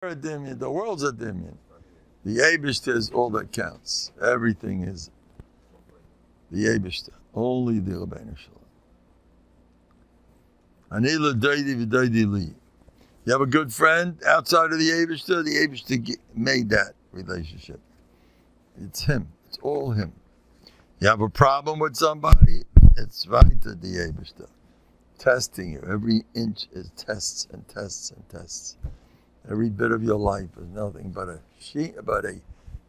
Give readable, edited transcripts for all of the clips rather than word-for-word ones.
a dimion. The world's a dimion. The Eibishter is all that counts. Everything is the Eibishter. Only the Rabbeinu Shalom. Ani l'doidi v'doidi li. You have a good friend outside of the Eibishter made that relationship. It's him. It's all him. You have a problem with somebody, it's right to the Eibishter. Testing you. Every inch is tests and tests and tests. Every bit of your life is nothing but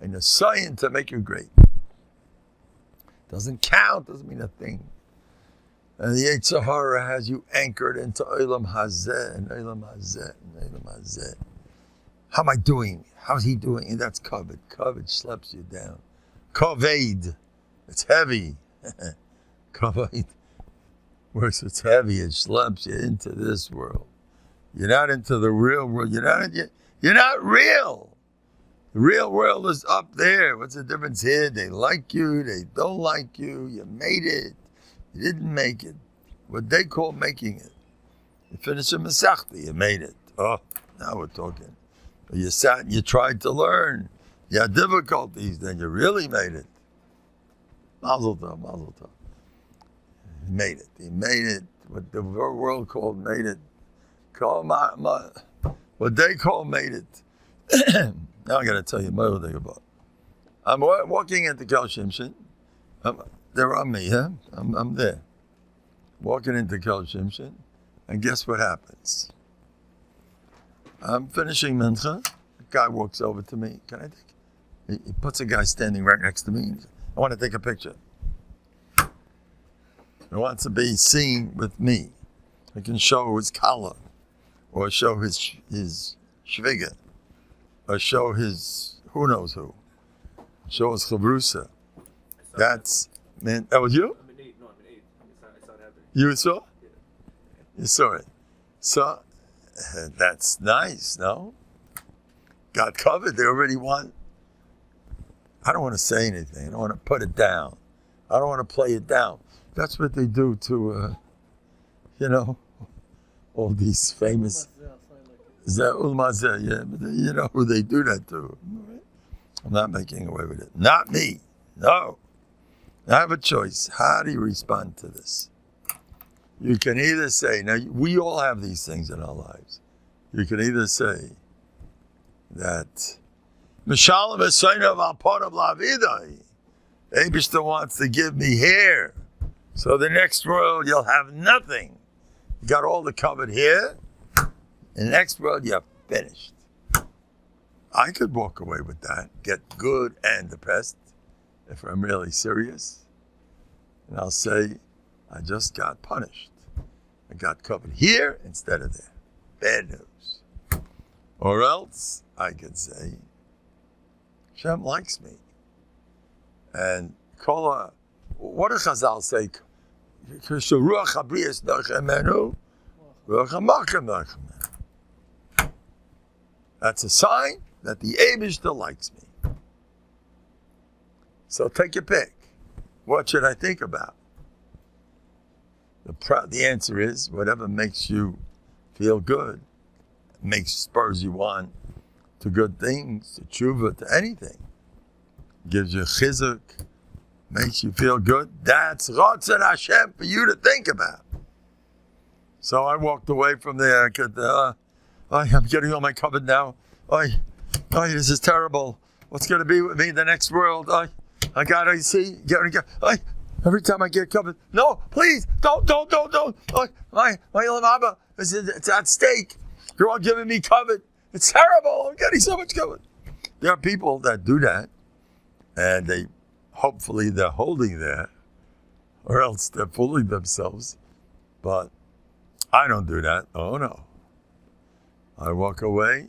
an assignment to make you great. Doesn't count, doesn't mean a thing. And the Yetzer Hara has you anchored into Olam Hazeh and Olam Hazeh and Olam Hazeh. How am I doing? How's he doing? And that's kavod. Kavod schleps you down. Kavod. It's heavy. Kavod. Works, it's heavy. It schleps you into this world. You're not into the real world. You're not real. The real world is up there. What's the difference here? They like you. They don't like you. You made it. You didn't make it. What they call making it. You finished a Masechta. You made it. Oh, now we're talking. You sat and you tried to learn. You had difficulties. Then you really made it. Mazel tov, mazel tov. He made it. He made it. What the world called made it. What they call made it. Now I'm going to tell you my thing about. I'm walking into Kel Shimshin. They're on me, huh? I'm there. Walking into Kel Shimshin. And guess what happens? I'm finishing Mincha. A guy walks over to me. Can I take? He puts a guy standing right next to me. He says, I want to take a picture. He wants to be seen with me. I can show his collar. Or show his shviga. Or show his who knows who. Show his chavrusa. That's, man, that was you? I'm in 8. I saw it happen. You saw? Yeah. You saw it. So, that's nice, no? Got covered. They already want. I don't want to say anything. I don't want to put it down. I don't want to play it down. That's what they do to, all these famous. Za'ul Mazeh, yeah, but you know who they do that to. I'm not making away with it. Not me. No. I have a choice. How do you respond to this? You can either say, now we all have these things in our lives. You can either say that Mishalom Esainav al Ponav Lavidai. Eibishter wants to give me hair. So the next world you'll have nothing. You got all the covered here. In the next world, you're finished. I could walk away with that, get good and depressed, if I'm really serious. And I'll say, I just got punished. I got covered here instead of there. Bad news. Or else, I could say, Hashem likes me. And what does Chazal say? That's a sign that the Eibishter likes me. So take your pick. What should I think about? The answer is whatever makes you feel good, spurs you on to good things, to tshuva, to anything. Gives you chizuk, makes you feel good. That's Ratzon Hashem for you to think about. So I walked away from there. I'm getting all my covered now. This is terrible. What's going to be with me in the next world? I gotta see. Every time I get covered, no, please, don't. My Abba, it's at stake. You're all giving me covered. It's terrible. I'm getting so much covered. There are people that do that, and hopefully they're holding there, or else they're fooling themselves. But I don't do that. Oh no. I walk away,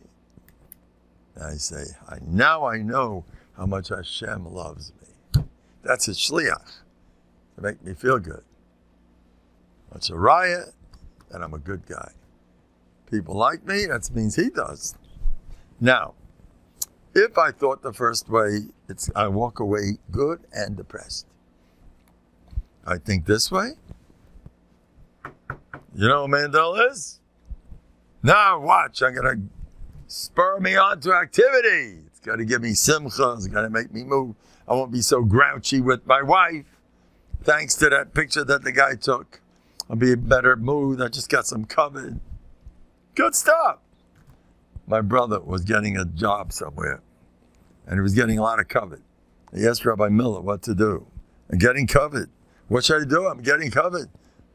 and I say, now I know how much Hashem loves me. That's a shliach to make me feel good. That's a raya, and I'm a good guy. People like me, that means he does. Now, if I thought the first way, I walk away good and depressed. I think this way. You know what Mandel is? Now watch, I'm going to spur me on to activity. It's got to give me simcha. It's got to make me move. I won't be so grouchy with my wife. Thanks to that picture that the guy took, I'll be in a better mood. I just got some covered. Good stuff. My brother was getting a job somewhere, and he was getting a lot of covet. He asked Rabbi Miller what to do. I'm getting covet. What should I do? I'm getting covet.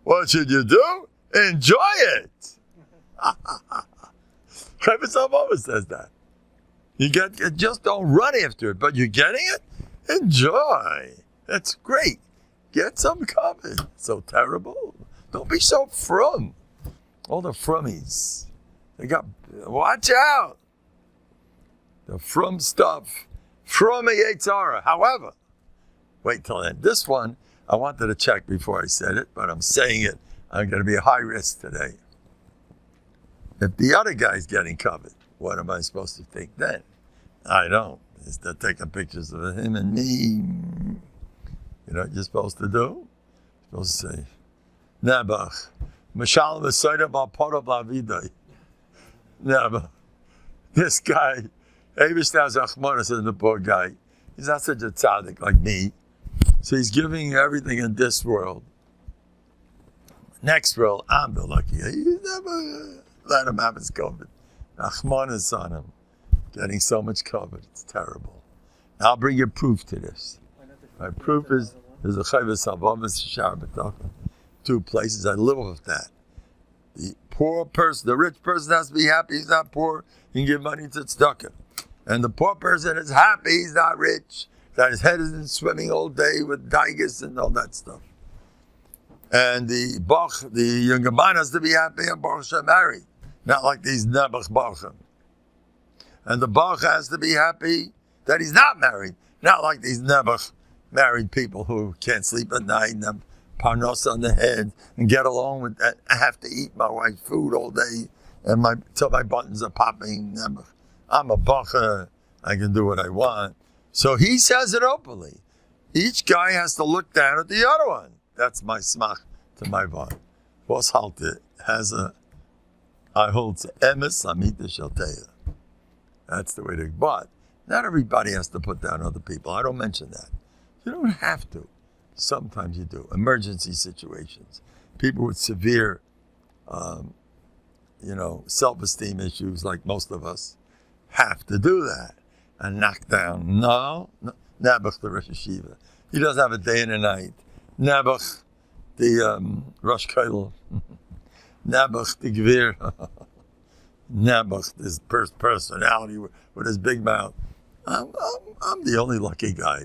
What should you do? Enjoy it. Rabbi Salvova says that. You just don't run after it, but you're getting it? Enjoy. That's great. Get some covet. So terrible. Don't be so frum. All the frummies. Watch out. The frum stuff. From a Yetzara. However, wait till then. This one, I wanted to check before I said it, but I'm saying it. I'm going to be a high risk today. If the other guy's getting covered, what am I supposed to think then? I don't. They're taking pictures of him and me. You know what you're supposed to do? You're supposed to say, Nebach, Mashal V'Soida Ba'Poro Ba'Vidai. Nebach. This guy, Eivishtas Achmona says the poor guy, he's not such a tzaddik like me. So he's giving everything in this world. Next world, I'm the lucky. He's never let him have his COVID. Achmon is on him. Getting so much COVID. It's terrible. Now, I'll bring you proof to this. My proof is there's a chayvus havamas shar b'tachon. 2 places. I live with that. The poor person, the rich person has to be happy. He's not poor. He can give money to tzedakah. And the poor person is happy. He's not rich. That his head isn't swimming all day with daigas and all that stuff. And the younger man has to be happy and Baruch Hashem married. Not like these Nebuch Baruchim. And the Baruch has to be happy that he's not married. Not like these Nebuch married people who can't sleep at night and have parnos on the head and get along with that. I have to eat my wife's food all day and till my buttons are popping. Nebuch. I'm a Bacha. I can do what I want. So he says it openly. Each guy has to look down at the other one. That's my smach to my vod. Vos halte has I hold to emes amita shalteya. That's the way to. But not everybody has to put down other people. I don't mention that. You don't have to. Sometimes you do. Emergency situations. People with severe, self-esteem issues, like most of us, have to do that and knock down. No, Nebuch the Rosh Yeshiva. He doesn't have a day and a night. Nebuch the Rosh Kollel. Nebuch the Gvir. Nebuch, this personality with his big mouth. I'm the only lucky guy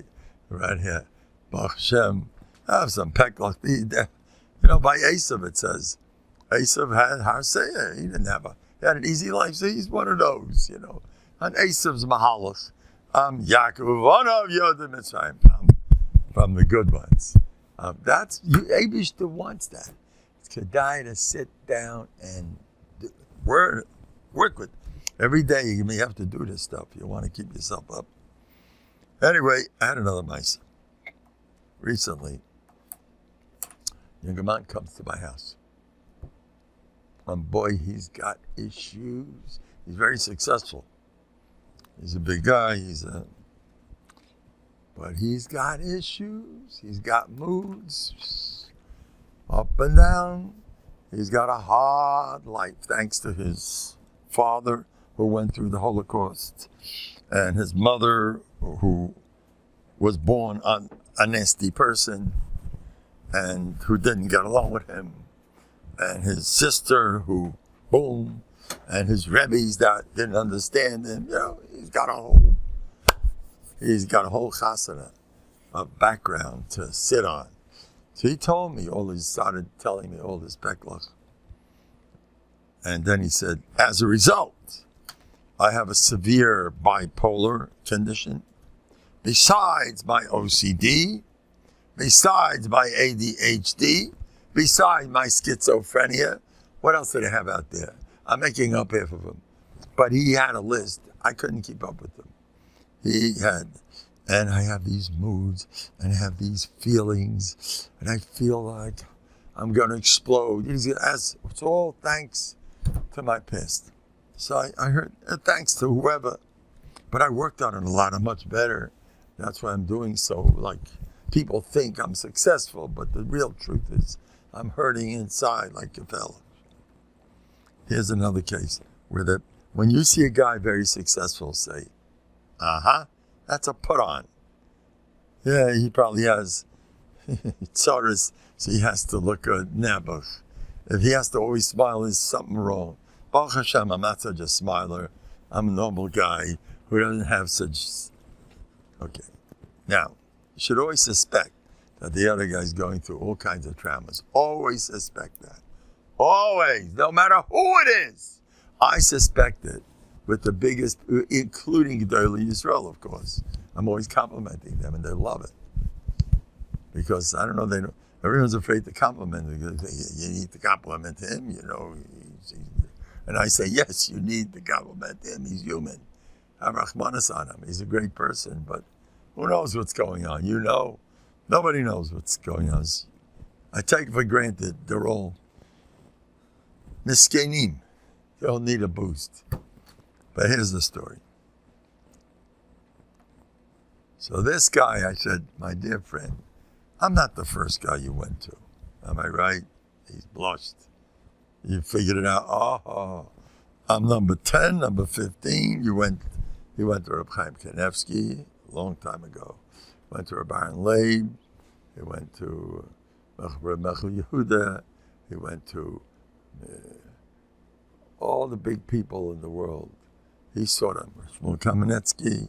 right here. Baruch Hashem. I have some peklach. By Esav it says, Esav had Harseya. He had an easy life, so he's one of those, On Esav's Mahalach, I'm Yaakov, one of Yoda Mitzrayim. I'm from the good ones. Abishta wants that. It's Kedai to sit down and work with. Every day you may have to do this stuff. You want to keep yourself up. Anyway, I had another mice. Recently, younger man comes to my house. And boy, he's got issues. He's very successful. He's a big guy. But he's got issues. He's got moods, up and down. He's got a hard life, thanks to his father, who went through the Holocaust, and his mother, who was born a nasty person, and who didn't get along with him, and his sister, who, boom, and his rebbes that didn't understand him. He's got a whole chasana of background to sit on. So he told me started telling me all this peklach. And then he said, as a result, I have a severe bipolar condition, besides my OCD, besides my ADHD, besides my schizophrenia. What else did I have out there? I'm making up half of them. But he had a list. I couldn't keep up with them. And I have these moods, and I have these feelings, and I feel like I'm going to explode. It's all thanks to my past. So I heard, thanks to whoever. But I worked on it a lot. I'm much better. That's why I'm doing so. Like, people think I'm successful, but the real truth is I'm hurting inside like a fella. Here's another case where when you see a guy very successful, say, that's a put on. Yeah, he probably has tzaras, so he has to look good. Nebuch. If he has to always smile, there's something wrong. Baruch Hashem, I'm not such a smiler. I'm a normal guy who doesn't have such... Okay. Now, you should always suspect that the other guy's going through all kinds of traumas. Always suspect that. Always. No matter who it is. I suspect it with the biggest, including Gedolei Yisrael, of course. I'm always complimenting them, and they love it. Because, I don't know, everyone's afraid to compliment him. You need to compliment him, you know. And I say, yes, you need to compliment him. He's human. Have Rachmanis on him. He's a great person, but who knows what's going on? You know? Nobody knows what's going on. I take it for granted they're all miskenim. They all need a boost. But here's the story. So this guy, I said, my dear friend, I'm not the first guy you went to. Am I right? He's blushed. You figured it out. Oh, I'm number 10, number 15. He went to Reb Chaim Kanevsky a long time ago. Went to Reb Aaron Leib. He went to Reb Yehuda. He went to all the big people in the world. He saw them. Shmuel Kamenetsky.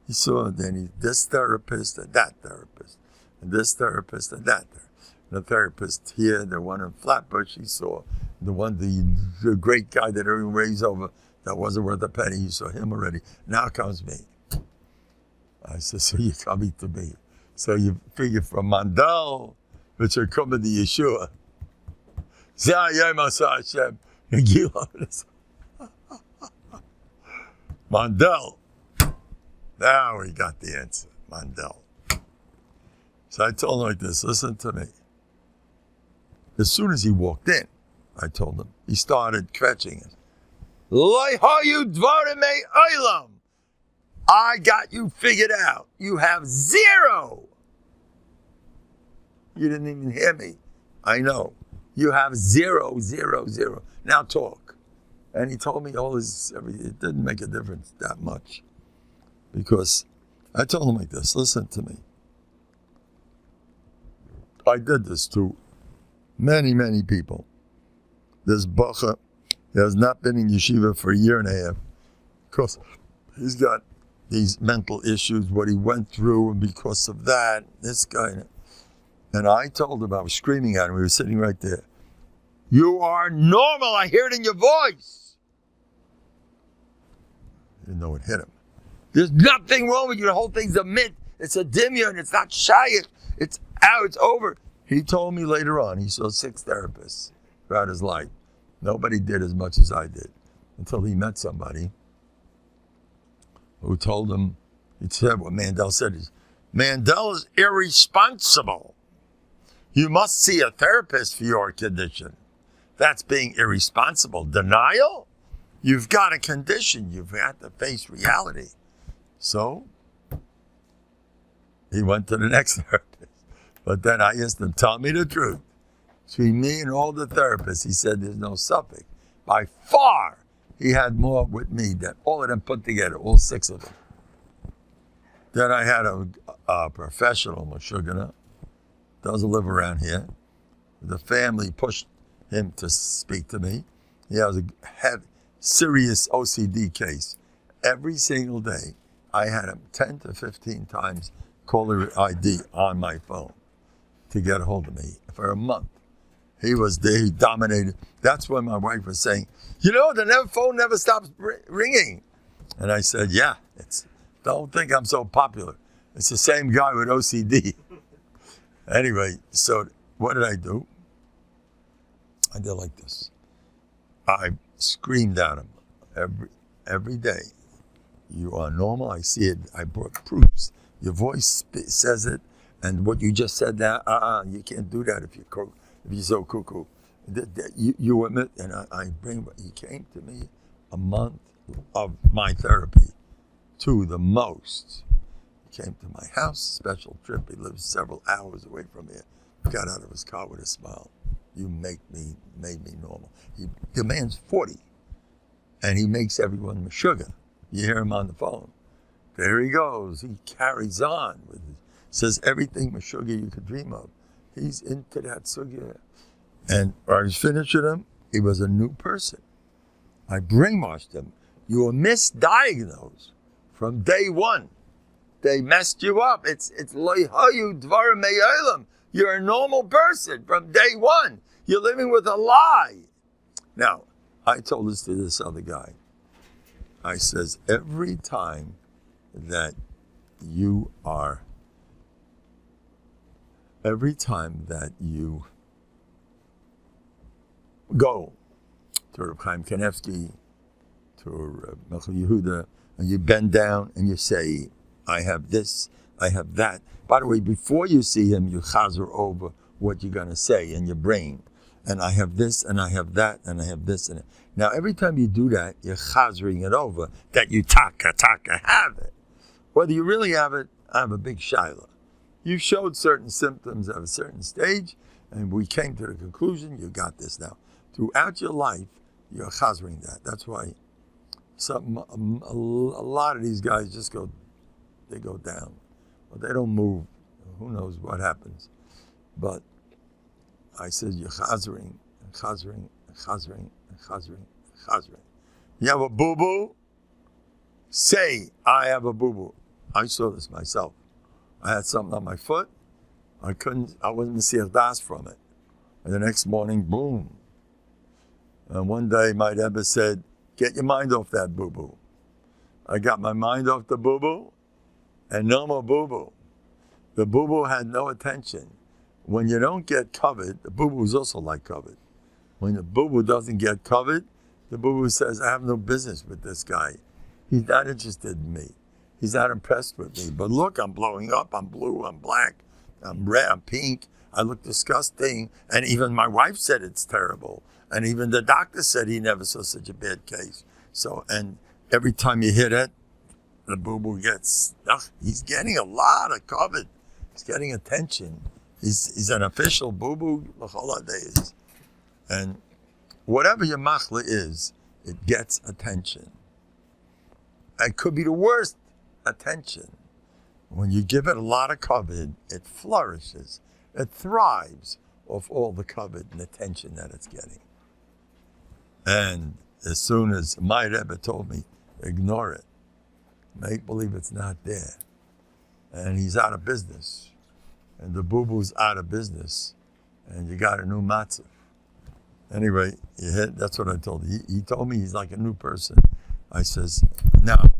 He saw this therapist and that therapist, and this therapist and that therapist. The therapist here, the one in Flatbush, he saw the great guy that everyone raised over that wasn't worth a penny. He saw him already. Now comes me. I said, so you're coming to me. So you figure from Mandel, which are coming to Yeshua. Hashem, Gilo. Mandel. Now we got the answer. Mandel. So I told him like this, listen to me. As soon as he walked in, I told him, he started kvetching it. I got you figured out. You have 0. You didn't even hear me. I know. You have 0, 0, 0. Now talk. And he told me all his, it didn't make a difference that much. Because I told him like this, listen to me. I did this to many, many people. This bacha, he has not been in yeshiva for a year and a half because he's got these mental issues, what he went through, and because of that, this guy. And I told him, I was screaming at him, we were sitting right there. You are normal, I hear it in your voice. I didn't know it hit him. There's nothing wrong with you, the whole thing's a myth, it's a dimion, it's not shayach, it's out, it's over. He told me later on, he saw 6 therapists throughout his life. Nobody did as much as I did until he met somebody who told him, he said what Mendel said is, Mendel is irresponsible. You must see a therapist for your condition. That's being irresponsible. Denial? You've got a condition. You've got to face reality. So, he went to the next therapist. But then I asked him, tell me the truth. Between me and all the therapists, he said there's no suffix. By far, he had more with me than all of them put together, all 6 of them. Then I had a professional, Meshugana, doesn't live around here. The family pushed him to speak to me. He has a serious OCD case. Every single day, I had him 10 to 15 times caller ID on my phone to get a hold of me for a month. He was there, he dominated. That's when my wife was saying, you know, the phone never stops ringing. And I said, yeah, don't think I'm so popular. It's the same guy with OCD. Anyway, so what did I do? I did like this. I screamed at him every day. You are normal, I see it, I brought proofs. Your voice says it, and what you just said now, you can't do that if you're so cuckoo. You admit, and I bring, he came to me a month of my therapy to the most. He came to my house, special trip. He lives several hours away from here. Got out of his car with a smile. You made me normal. The man's 40, and he makes everyone sugar. You hear him on the phone. There he goes. He carries on with it. Says everything sugar you could dream of. He's into that sugya. And when I was finished with him, he was a new person. I brainwashed him. You were misdiagnosed from day one. They messed you up. It's loyhayu dvar me'olam. You're a normal person from day one. You're living with a lie. Now, I told this to this other guy. I says, every time that you go to Reb Chaim Kanevsky, to Yehuda, and you bend down and you say, I have this, I have that. By the way, before you see him, you chazer over what you're going to say in your brain. And I have this, and I have that, and I have this, and that. Now, every time you do that, you're chazering it over, that you taka have it. Whether you really have it, I have a big shaila. You showed certain symptoms at a certain stage, and we came to the conclusion, you got this now. Throughout your life, you're chazering that. That's why a lot of these guys just go down. But they don't move. Who knows what happens. But I said, you're chazering. You have a boo-boo? Say, I have a boo-boo. I saw this myself. I had something on my foot. I wasn't Mesiach Das from it. And the next morning, boom. And one day my Rebbe said, get your mind off that boo-boo. I got my mind off the boo-boo, and no more boo-boo. The boo-boo had no attention. When you don't get covered, the boo-boo is also like covered. When the boo-boo doesn't get covered, the boo-boo says, I have no business with this guy. He's not interested in me. He's not impressed with me. But look, I'm blowing up. I'm blue. I'm black. I'm red. I'm pink. I look disgusting. And even my wife said it's terrible. And even the doctor said he never saw such a bad case. So, and every time you hit it, the boo-boo gets, he's getting a lot of covered. He's getting attention. He's an official boo-boo the holidays. And whatever your machla is, it gets attention. It could be the worst attention. When you give it a lot of covet, it flourishes. It thrives off all the covet and attention that it's getting. And as soon as my Rebbe told me, ignore it. Make believe it's not there. And he's out of business. And the boo-boo's out of business. And you got a new matzav. Anyway, that's what I told him. He told me he's like a new person. I says, now,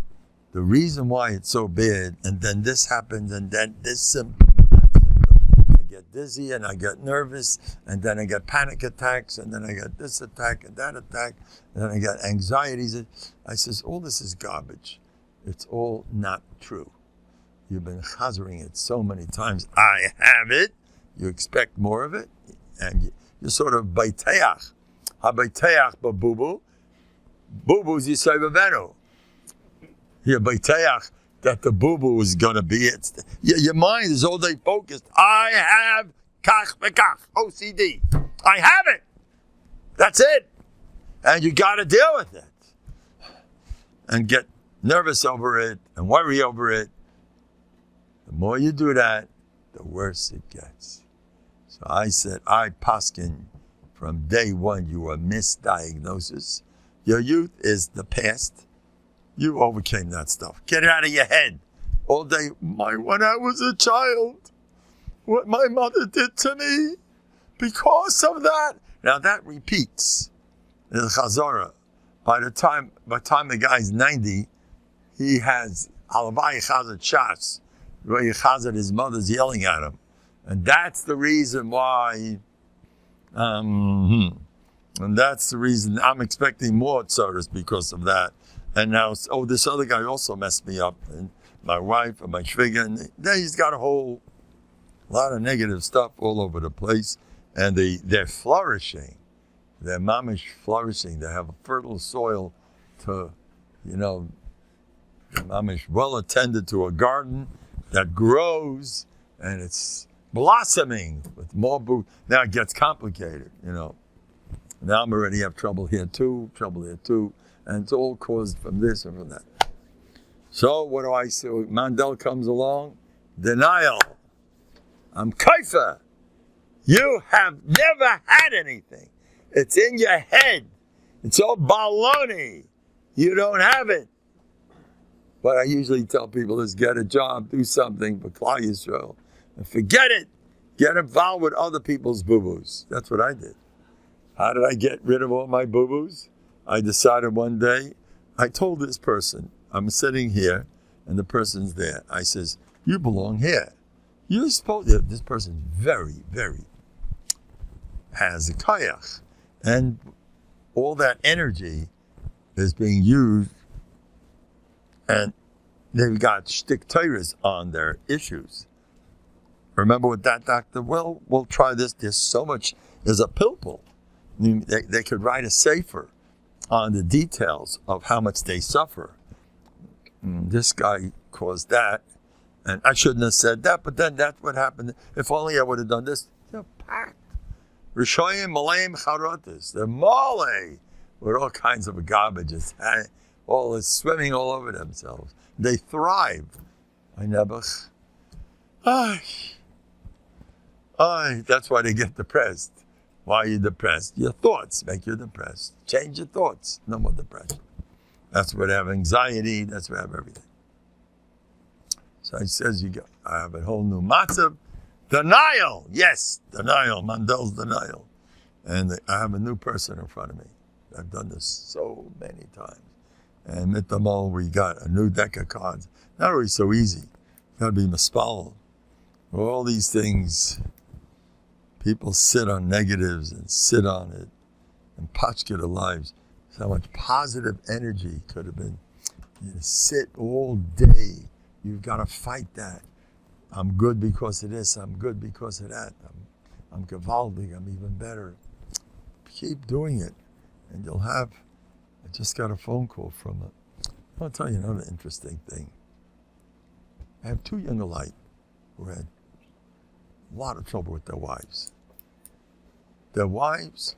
the reason why it's so bad, and then this happens, and then this symptom, and that symptom, I get dizzy, and I get nervous, and then I get panic attacks, and then I get this attack, and that attack, and then I get anxieties. I says, all this is garbage. It's all not true. You've been chazering it so many times. I have it. You expect more of it, and you're sort of baiteach. Ha-baiteach ba-boo-boo. Boo-boo's yisayvavenu. You're baiteach that the boo-boo is going to be it. Your mind is all day focused. I have kach v'kach, OCD. I have it. That's it. And you got to deal with it. And get nervous over it and worry over it. The more you do that, the worse it gets. So I said, I paskin, from day one, you were misdiagnosis. Your youth is the past. You overcame that stuff. Get it out of your head. All day, when I was a child, what my mother did to me, because of that. Now that repeats in the Chazorah. By the time the guy's 90, he has Halavai Chazat Shas, where his mother's yelling at him. And that's the reason why, and that's the reason I'm expecting more tzaras because of that. And now, this other guy also messed me up, and my wife and my shviga, and then he's got a whole lot of negative stuff all over the place, and they're flourishing. They're mamish flourishing. They have a fertile soil to, I'm well attended to a garden that grows and it's blossoming with more boots. Now it gets complicated, Now I'm already have trouble here too, and it's all caused from this and from that. So what do I say? Mendel comes along, denial. I'm kaifa. You have never had anything. It's in your head. It's all baloney. You don't have it. What I usually tell people is get a job, do something for Klal Yisrael, and forget it. Get involved with other people's boo-boos. That's what I did. How did I get rid of all my boo-boos? I decided one day, I told this person, I'm sitting here, and the person's there. I says, you belong here. You're supposed to, this person very, very has a kayach. And all that energy is being used, and they've got shtick tyrus on their issues. Remember with that doctor? Well, we'll try this. There's so much, there's a pilpul. I mean, they could write a sefer on the details of how much they suffer. This guy caused that, and I shouldn't have said that, but then that's what happened. If only I would have done this. They're packed. Rishoyim, Malayim, Charotis. They're mole with all kinds of garbage. It's swimming all over themselves. They thrive. I never. That's why they get depressed. Why are you depressed? Your thoughts make you depressed. Change your thoughts. No more depression. That's where they have anxiety. That's where they have everything. So he says, I have a whole new matzav. Denial. Yes, denial. Mandel's denial. And I have a new person in front of me. I've done this so many times. And at the mall, we got a new deck of cards. Not always so easy. Got to be mispal. All these things, people sit on negatives and sit on it and patchka their lives. So much positive energy could have been. You sit all day. You've got to fight that. I'm good because of this. I'm good because of that. I'm gewaldig. I'm even better. Keep doing it, and you'll have. I just got a phone call from it. I'll tell you another interesting thing. I have two younger light who had a lot of trouble with their wives. Their wives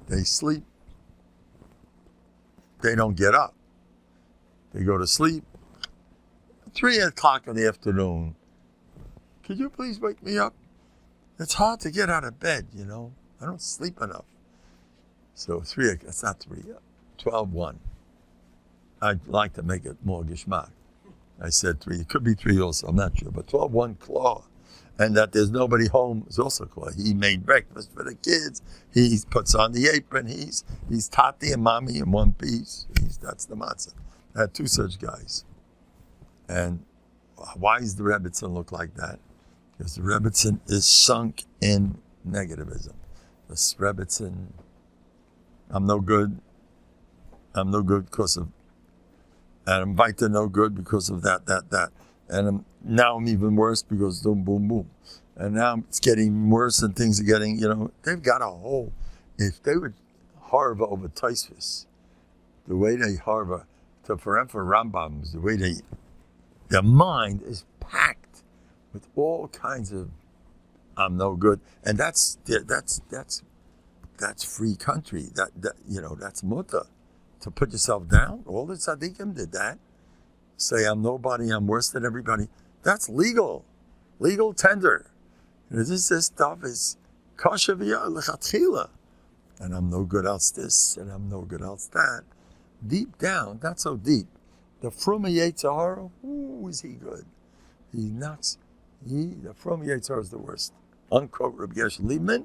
they sleep. They don't get up. They go to sleep. 3 o'clock in the afternoon. Could you please wake me up? It's hard to get out of bed, I don't sleep enough. So 3, that's not 3, 12:1. I'd like to make it more geschmack. I said 3. It could be 3 also, I'm not sure. But 12:1 claw. And that there's nobody home is also claw. He made breakfast for the kids. He puts on the apron. He's Tati and Mommy in one piece. That's the matzah. I had 2 such guys. And why does the Rebbitzin look like that? Because the Rebbitzin is sunk in negativism. The Rebbitzin, I'm no good because of, and I'm weiter no good because of that. And now I'm even worse because boom, boom, boom. And now it's getting worse and things are getting, they've got a whole, if they would harva over Taisvis, the way they harva, for Rambams, the way their mind is packed with all kinds of, I'm no good. And that's free country. That's mutter. To put yourself down. All the tzaddikim did that. Say, I'm nobody, I'm worse than everybody. That's legal. Legal tender. This stuff is kosher v'yah lechatchila. And I'm no good else this, and I'm no good else that. Deep down, not so deep. The Fruma Yetzirah, is he good? The Fruma Yetzirah is the worst. Unquote Rabbi Gershon Liebman,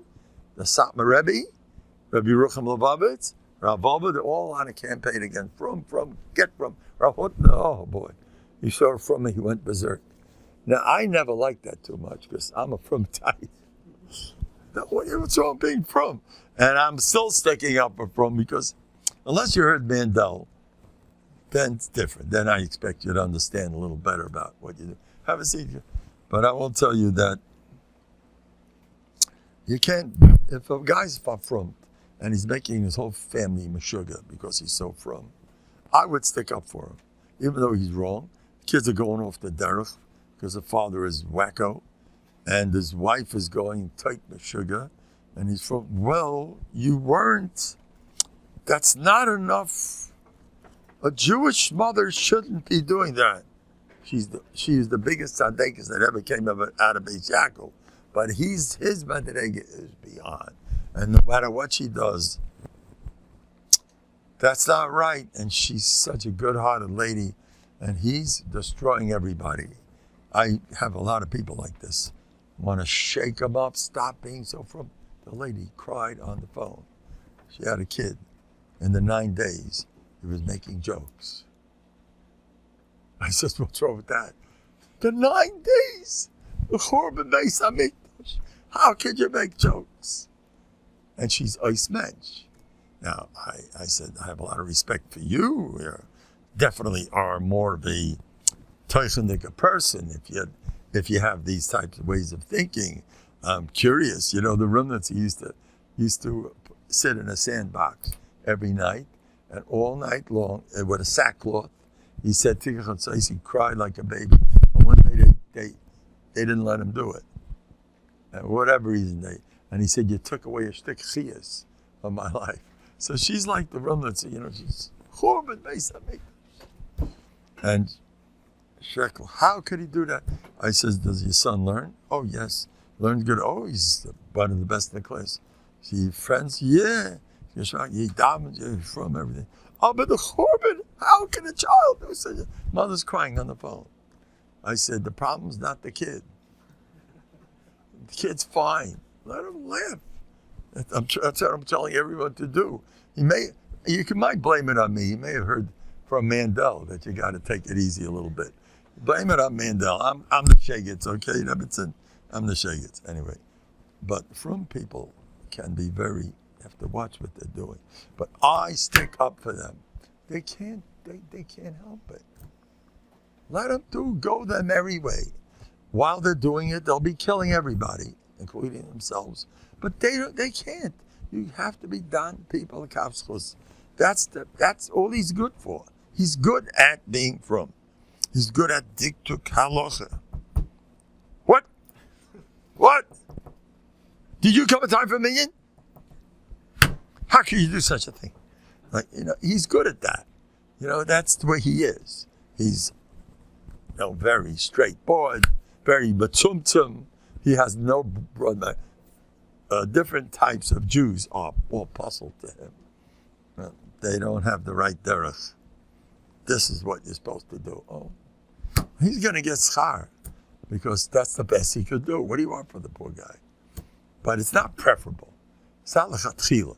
the Satmar Rebbe, Rabbi Yerucham Lubavitch, Rav Alba, they're all on a campaign against get from. Oh boy, you saw from me, he went berserk. Now I never liked that too much because I'm a from type. What's wrong being from? And I'm still sticking up for from because unless you heard Mendel, then it's different. Then I expect you to understand a little better about what you do. Have a seat here. But I will tell you that you can't, if a guy's from, and he's making his whole family meshuggah because he's so frum, I would stick up for him. Even though he's wrong, kids are going off the derech because the father is wacko, and his wife is going tight meshuggah, and he's from, well, you weren't. That's not enough. A Jewish mother shouldn't be doing that. She is the biggest tzaddikus that ever came out of Beis Yaakov. But his madrega is beyond. And no matter what she does, that's not right. And she's such a good-hearted lady, and he's destroying everybody. I have a lot of people like this. Want to shake them up, stop being so frum. The lady cried on the phone. She had a kid. In the 9 days, he was making jokes. I said, what's wrong with that? The 9 days! How could you make jokes? And she's ice mensch. Now, I said, I have a lot of respect for you. You definitely are more of a teichendiker person if you have these types of ways of thinking. I'm curious. You know, the Remnants used to sit in a sandbox every night, and all night long, with a sackcloth. He said, he cried like a baby. And one day they didn't let him do it. And whatever reason and he said, you took away a shtick chiyas of my life. So she's like the Remnants, you know, she's chorban beis hamikdash. And Shekel, how could he do that? I says, does your son learn? Oh, yes. Learns good. Oh, he's one of the best in the class. See friends? Yeah. He davens from everything. Oh, but the chorban, how can a child do such a... Mother's crying on the phone. I said, the problem's not the kid. The kid's fine. Let him laugh. That's what I'm telling everyone to do. You might blame it on me. You may have heard from Mendel that you got to take it easy a little bit. Blame it on Mendel. I'm the shagets, okay? I'm the shagets. Anyway, but from people can be very... have to watch what they're doing. But I stick up for them. They can't help it. Let them go their merry way. While they're doing it, they'll be killing everybody, including themselves. But they can't. You have to be done, people. That's all he's good for. He's good at being from. He's good at diktuk halacha. What? Did you come in time for a million? How can you do such a thing? Like, you know, he's good at that. You know, that's the way he is. He's, you know, very straightforward, very matzumtzum. He has no brother. Different types of Jews are all puzzled to him. They don't have the right derech. This is what you're supposed to do. Oh, he's going to get schar because that's the best he could do. What do you want for the poor guy? But it's not preferable. It's not lechatchila.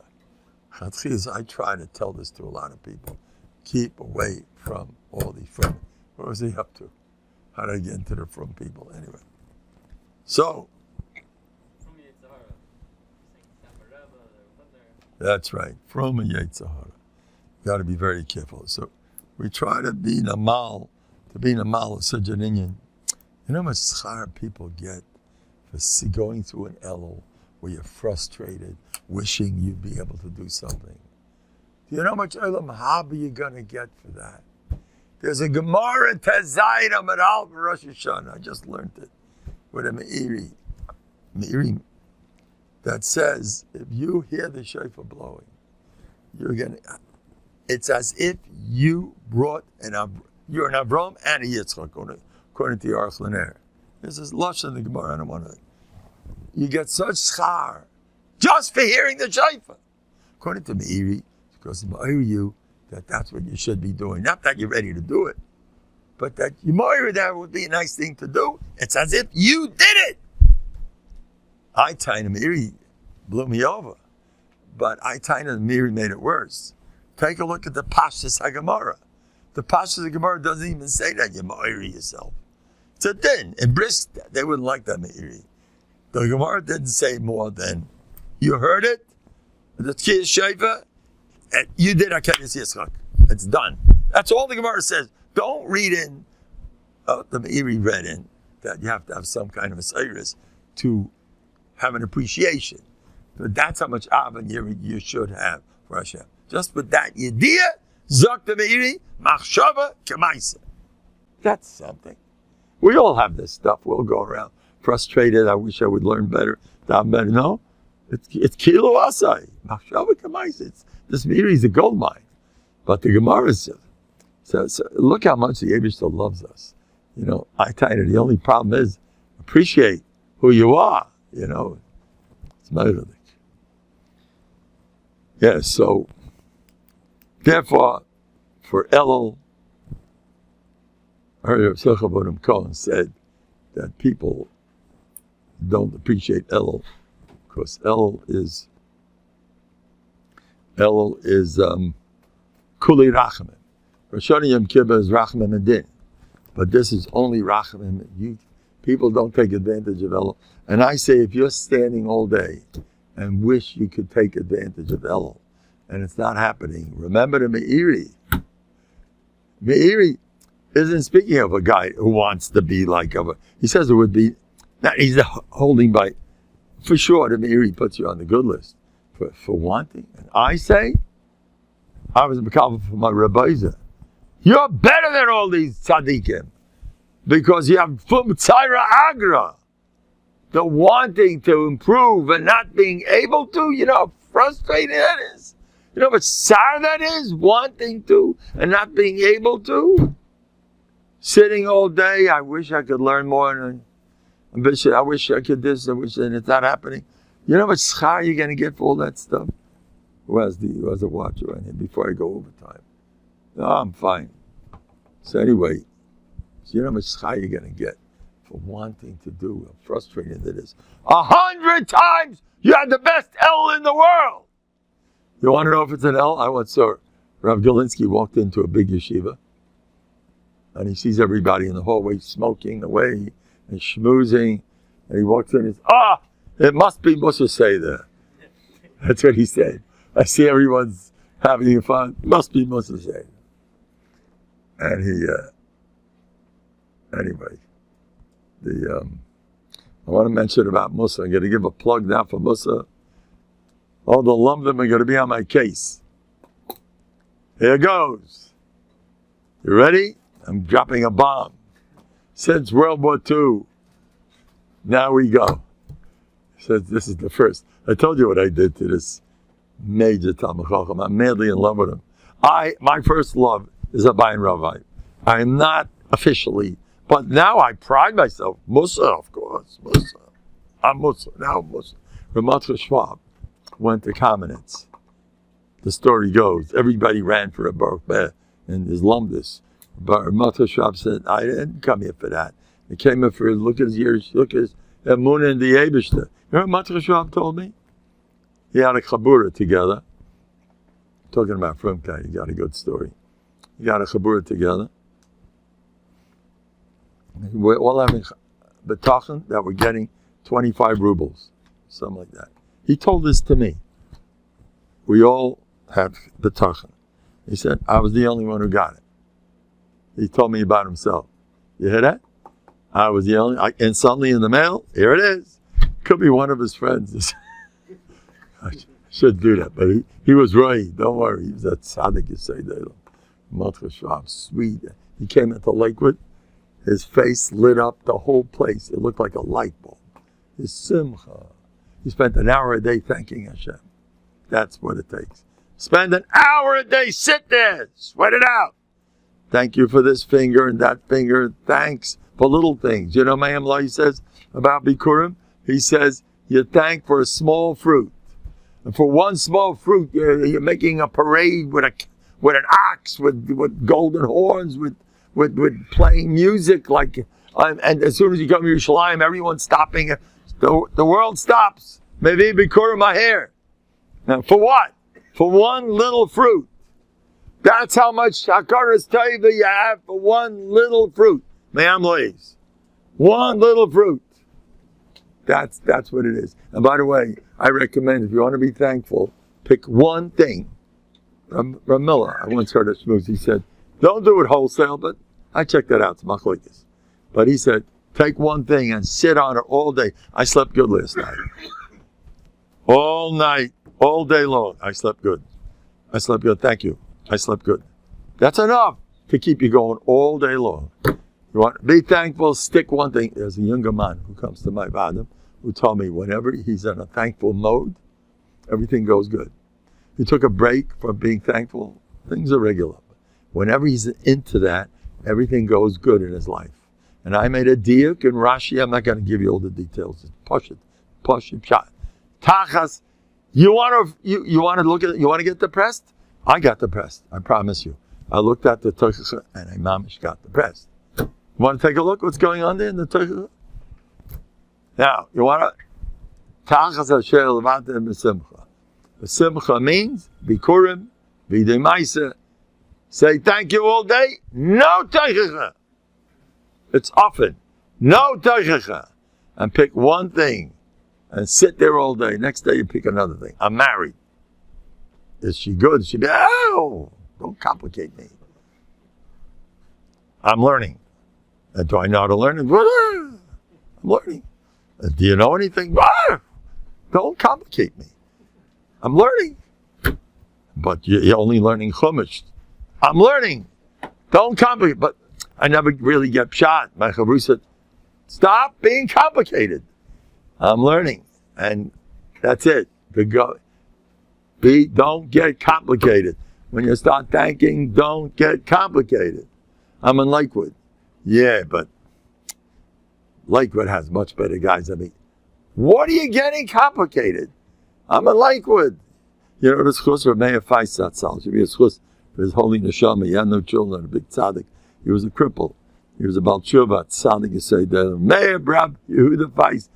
I try to tell this to a lot of people. Keep away from all these from. What was he up to? How did I get into the from people? Anyway. So. That's right. From a Yetzirah. Got to be very careful. So we try to be namal of such an inyan. You know how much schar people get for going through an elul where you're frustrated, wishing you'd be able to do something. Do you know how much olam haba you're going to get for that? There's a Gemara Tezayit Amud Aleph Rosh Hashanah. I just learned it with a Meiri that says if you hear the shofar blowing, it's as if you brought you're an Avram and a Yitzchak, according to Yarch Laner. This is lush in the Gemara. I don't want to. You get such schar just for hearing the shofar. According to Meiri, because it Meiri you that's what you should be doing. Not that you're ready to do it, but that you Meiri that would be a nice thing to do. It's as if you did it. I Taina Meiri blew me over, but I Taina Meiri made it worse. Take a look at the Pashas HaGemara. The Pashas HaGemara doesn't even say that you Meiri yourself. It's a din. In Brisk, they wouldn't like that Meiri. The Gemara didn't say more than, you heard it, the Tkiyah Shofar, and you did Akedes Yitzchak. It's done. That's all the Gemara says. Don't read in, the Meiri read in, that you have to have some kind of a Cyrus to have an appreciation. But that's how much av and yira you should have for Hashem. Just with that yediyah, zok the meiri, machshava k'maisa. That's something. We all have this stuff. We'll go around frustrated. I wish I would learn better. No, it's kilo asai. Machshava k'maisa. This meiri is a gold mine. But the Gemara says, so look how much the Eibishter loves us. You know, I tell you, the only problem is appreciate who you are. You know, it's Meirelik. Yeah, so therefore, for Elul, I heard Sechavodim Cohen said that people don't appreciate Elul because Elul is Kuli Rachamim. Rosh Hashanah Yom Kippur is Rachamim and Din. But this is only Rachamim. People don't take advantage of Elul. And I say, if you're standing all day and wish you could take advantage of Elul, and it's not happening, remember the Meiri. Meiri isn't speaking of a guy who wants to be like he says it would be, not he's holding by, for sure the Meiri puts you on the good list for wanting. And I say, I was a Mekabel for my Rabbaiza. You're better than all these tzaddikim because you have Fum Tzaira Agra, the wanting to improve and not being able to. You know how frustrating that is. You know how much sorrow that is, wanting to and not being able to. Sitting all day, I wish I could learn more. And I wish I could this, and it's not happening. You know how much schar you're going to get for all that stuff? Who has a watcher on here before I go overtime? No, I'm fine. So anyway, so you know how much schar you're going to get for wanting to do, how frustrating it is. 100 times you had the best L in the world. You want to know if it's an L? I once saw Rav Galinsky walked into a big yeshiva and he sees everybody in the hallway smoking away and schmoozing, and he walks in and says, it must be Moshe say there. That's what he said. I see everyone's having fun. Must be Moshe say. And he, anyway, I want to mention about Musa. I'm going to give a plug now for Musa. All the lumdom are going to be on my case. Here goes. You ready? I'm dropping a bomb. Since World War II, now we go. So this is the first. I told you what I did to this major Talmud Chacham. I'm madly in love with him. My first love is Abai and Rabbi. I am not officially, but now I pride myself. Musa, of course. Musa. I'm Musa. Now I'm Musa. Ramatra Schwab went to Kamenetz. The story goes, everybody ran for a Baruch Beh in his lumdus. But Ramatra Schwab said, I didn't come here for that. I came here for look at his years, look at his Emuna and the Eibishter. You know what Matra Schwab told me? He had a chabura together. Talking about Frumkai, you got a good story. He got a chabura together. We're all having bטחון that we're getting 25 rubles, something like that. He told this to me. We all have bטחון. He said, I was the only one who got it. He told me about himself. You hear that? I was the only, and suddenly in the mail, here it is. Could be one of his friends. I should do that, but he was right. Don't worry. He was a tzaddik, you say, Matra Schwab, sweet. He came into Lakewood. His face lit up the whole place. It looked like a light bulb. His simcha. He spent an hour a day thanking Hashem. That's what it takes. Spend an hour a day, sit there, sweat it out. Thank you for this finger and that finger. Thanks for little things. You know, Mayim Lai says about Bikurim? He says, you thank for a small fruit. And for one small fruit, you're making a parade with an ox, with golden horns, with playing music. And as soon as you come to Yerushalayim, everyone's stopping. The world stops. Maybe Bikurim my hair. Now, for what? For one little fruit. That's how much Hakaras Taiva you have for one little fruit. Mayam Lays. One little fruit. That's what it is. And by the way, I recommend if you want to be thankful, pick one thing. Ramilla, I once heard a schmooze. He said, don't do it wholesale, but I checked that out. It's machlokes. But he said, take one thing and sit on it all day. I slept good last night. All night, all day long. I slept good. I slept good. Thank you. I slept good. That's enough to keep you going all day long. You want to be thankful, stick one thing. There's a younger man who comes to my Adam who told me whenever he's in a thankful mode, everything goes good. He took a break from being thankful, things are regular. Whenever he's into that, everything goes good in his life. And I made a diuk in Rashi. I'm not going to give you all the details. Just push it, shot. Tachas, you want to look at, you want to get depressed? I got depressed. I promise you. I looked at the Tachas and I mamish got depressed. You want to take a look what's going on there in the Tachas? Now, you want to Tachas asher levatem b'simcha. B'simcha means bikurim, v'demaisa. Say thank you all day. No teichecha. It's often. No teichecha. And pick one thing. And sit there all day. Next day you pick another thing. I'm married. Is she good? Is she bad? Oh, don't complicate me. I'm learning. And do I know how to learn? I'm learning. Do you know anything? Don't complicate me. I'm learning. But you're only learning Chumash. I'm learning. Don't complicate. But I never really get shot. My chavru said, stop being complicated. I'm learning. And that's it. Don't get complicated. When you start thanking, don't get complicated. I'm in Lakewood. Yeah, but Lakewood has much better guys than me. What are you getting complicated? I'm in Lakewood. You know, the schus of Meir Feisat Sal should be a schus for his holy neshama. He had no children, a big tzaddik. He was a cripple. He was a Baal Tshuva, tzaddik, you say there. Meir Brab Yehuda Feist.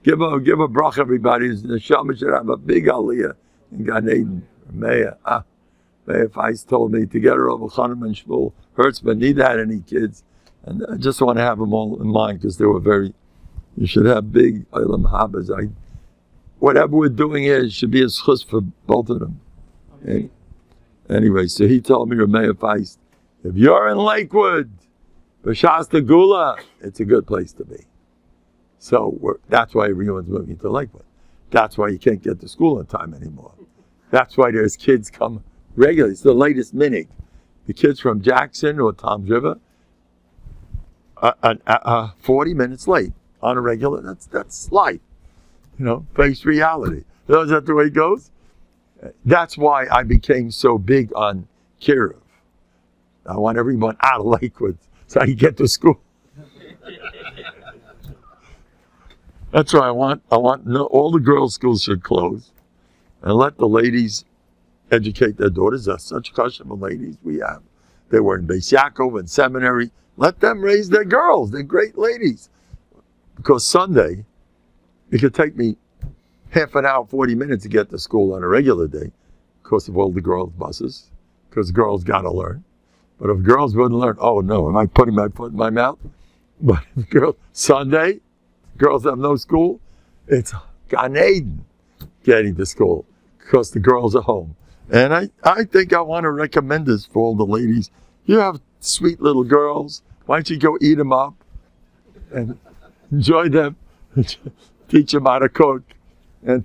Give a brach, everybody. His neshama should have a big aliyah in Gan Eden. Meir Feist told me to get her over Chanim and Shmuel hurts, but neither had any kids. And I just want to have them all in mind because they were you should have big Olam Habas. Whatever we're doing here should be a schus for both of them. Anyway, so he told me, Meir Feist, if you're in Lakewood, B'shas the Gula, it's a good place to be. So that's why everyone's moving to Lakewood. That's why you can't get to school on time anymore. That's why there's kids come regularly. It's the latest minig. The kids from Jackson or Tom's River, 40 minutes late on a regular. That's life. You know, face reality. Is that the way it goes? That's why I became so big on Kiruv. I want everyone out of Lakewood so I can get to school. That's why I want all the girls' schools should close and let the ladies educate their daughters. There's such questionable ladies we have. They were in Beis Yaakov and seminary. Let them raise their girls. They're great ladies. Because Sunday, it could take me half an hour, 40 minutes to get to school on a regular day because of all the girls' buses, because girls got to learn. But if girls wouldn't learn, oh no, am I putting my foot in my mouth? But if Sunday, girls have no school, it's Gan Eden getting to school because the girls are home. And I think I want to recommend this for all the ladies. You have sweet little girls. Why don't you go eat them up and enjoy them, teach them how to cook, and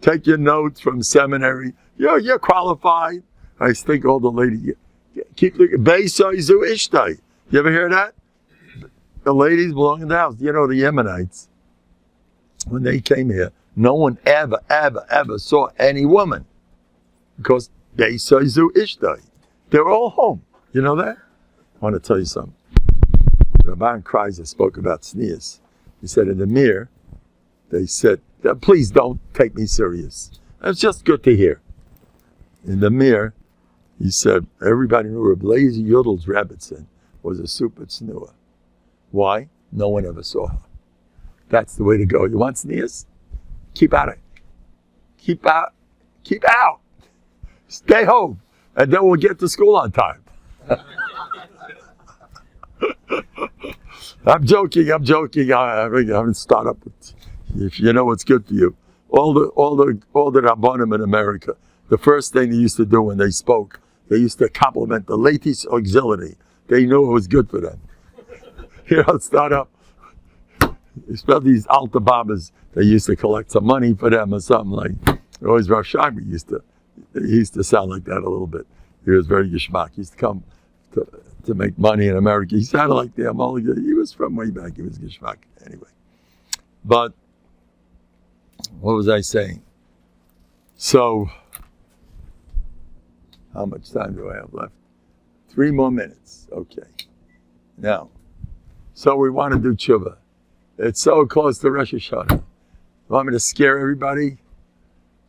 take your notes from seminary. You're qualified. I think all the ladies, keep looking. Beisoizu ishtai. You ever hear that? The ladies belong in the house. You know, the Yemenites, when they came here, no one ever saw any woman because Beisoizu ishtai. They're all home. You know that? I want to tell you something. Rabban Kreiser spoke about sneers. He said in the mirror, they said, please don't take me serious. It's just good to hear. In the mirror, he said, everybody knew Reb Lazy Yodel's Rebbitzin was a super snooer. Why? No one ever saw her. That's the way to go. You want sneers? Keep out. Keep out. Stay home. And then we'll get to school on time. I'm joking. I haven't started up with, if you know what's good for you. All the Rabbanim in America, the first thing they used to do when they spoke, they used to compliment the latest auxiliary. They knew it was good for them. Start up. Especially these altar babas, they used to collect some money for them or something like. Always Rosh Hashanah he used to sound like that a little bit. He was very geschmack. He used to come to make money in America. He sounded like the Amalek. He was from way back. He was geschmack anyway. But what was I saying? So, how much time do I have left? 3 more minutes. Okay. Now, so we want to do tshuva. It's so close to Rosh Hashanah. You want me to scare everybody?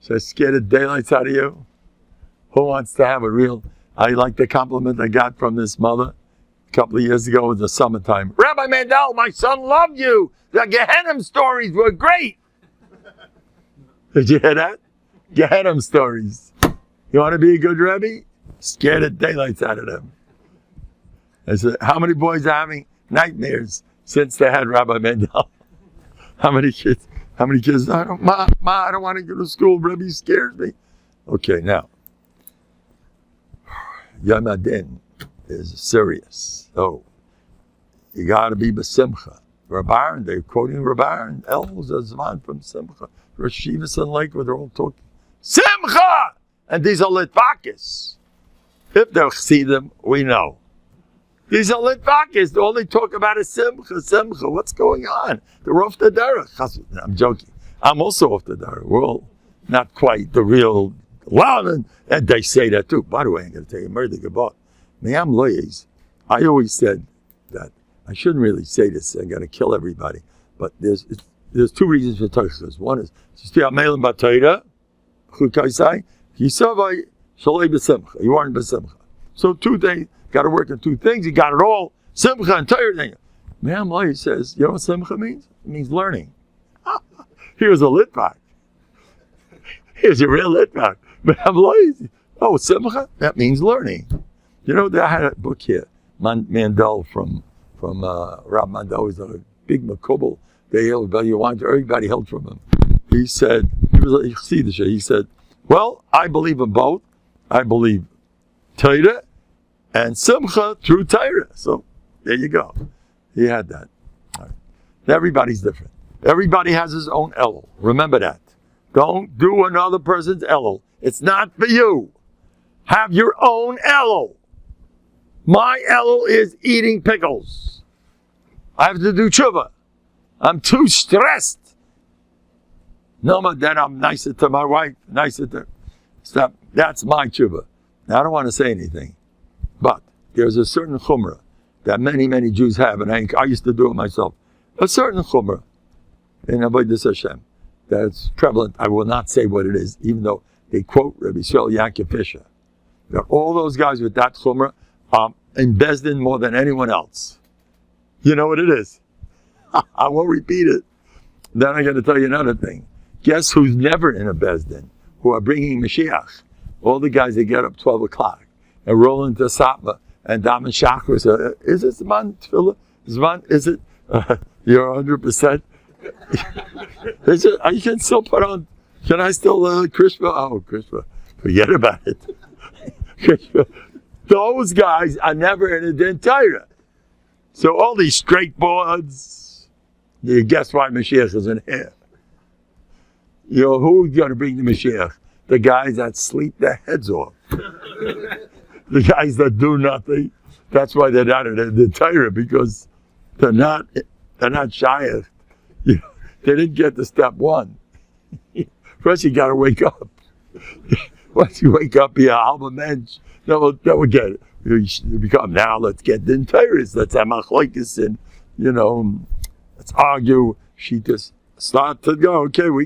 Should I scare the daylights out of you? Who wants to have a real... I like the compliment I got from this mother a couple of years ago in the summertime. Rabbi Mendel, my son loved you. The Gehenna stories were great. Did you hear that? Gehenna stories. You want to be a good Rebbe? Scare the daylights out of them. I said, how many boys are having nightmares since they had Rabbi Mendel? How many kids? I don't want to go to school. Rebbe scares me. Okay, now. Yom Adin is serious. So, you got to be b'simcha. Rabban, they're quoting Rabban. Els Azman from Simcha. Rosh Yeshivas and Lakewood, they're all talking. Simcha! And these are Litvakis. If they'll see them, we know. These are Litvakis. All they talk about is Simcha. What's going on? They're off the derech. I'm joking. I'm also off the derech. We're all not quite the real... Well, and they say that too. By the way, I'm going to tell you a murder about Me'am Loyes. I always said that I shouldn't really say this. I'm going to kill everybody. But there's 2 reasons for Tachas. One is, you weren't b'simcha. So 2 things, got to work on 2 things. You got it all. Simcha and Torah. Me'am Loyes says, you know what simcha means? It means learning. Here's a litvak. Here's a real litvak. Oh, simcha? That means learning. You know, I had a book here, Mendel from Rab Mendel. He's a big makubal. Everybody held from him. He said, he was a Chassidish. He said, well, I believe in both. I believe Torah and simcha through Torah. So there you go. He had that. All right. Everybody's different. Everybody has his own elul. Remember that. Don't do another person's elul. It's not for you. Have your own elul. My elul is eating pickles. I have to do tshuva. I'm too stressed. No, but then I'm nicer to my wife, nicer to... Stop. That's my tshuva. Now, I don't want to say anything, but there's a certain chumrah that many, many Jews have, and I used to do it myself. A certain chumrah in Avodas Hashem that's prevalent. I will not say what it is, even though they quote Rabbi Yisrael Yaakov Fisher. That all those guys with that chumrah are in Bezdin more than anyone else. You know what it is? I won't repeat it. Then I'm going to tell you another thing. Guess who's never in a Bezdin? Who are bringing Mashiach? All the guys that get up 12 o'clock and roll into Satma and Daman Shachris. Is it Zman Tefillah? Zman? Is it? You're 100%. Is it? You can still put on. Can I still Krishma? Oh, Krishma. Forget about it. Krishma. Those guys are never in a Din Torah. So all these straight boards, you guess why Mashiach isn't here. You know, who's going to bring the Mashiach? The guys that sleep their heads off. The guys that do nothing. That's why they're not in the Torah, because they're not shayach. You know, they didn't get to step 1. First, you got to wake up. Once you wake up, you're alba mensch. Then we'll get it. You become, now let's get the Torahs. Let's have machlokes and, let's argue. She just start to go, okay, we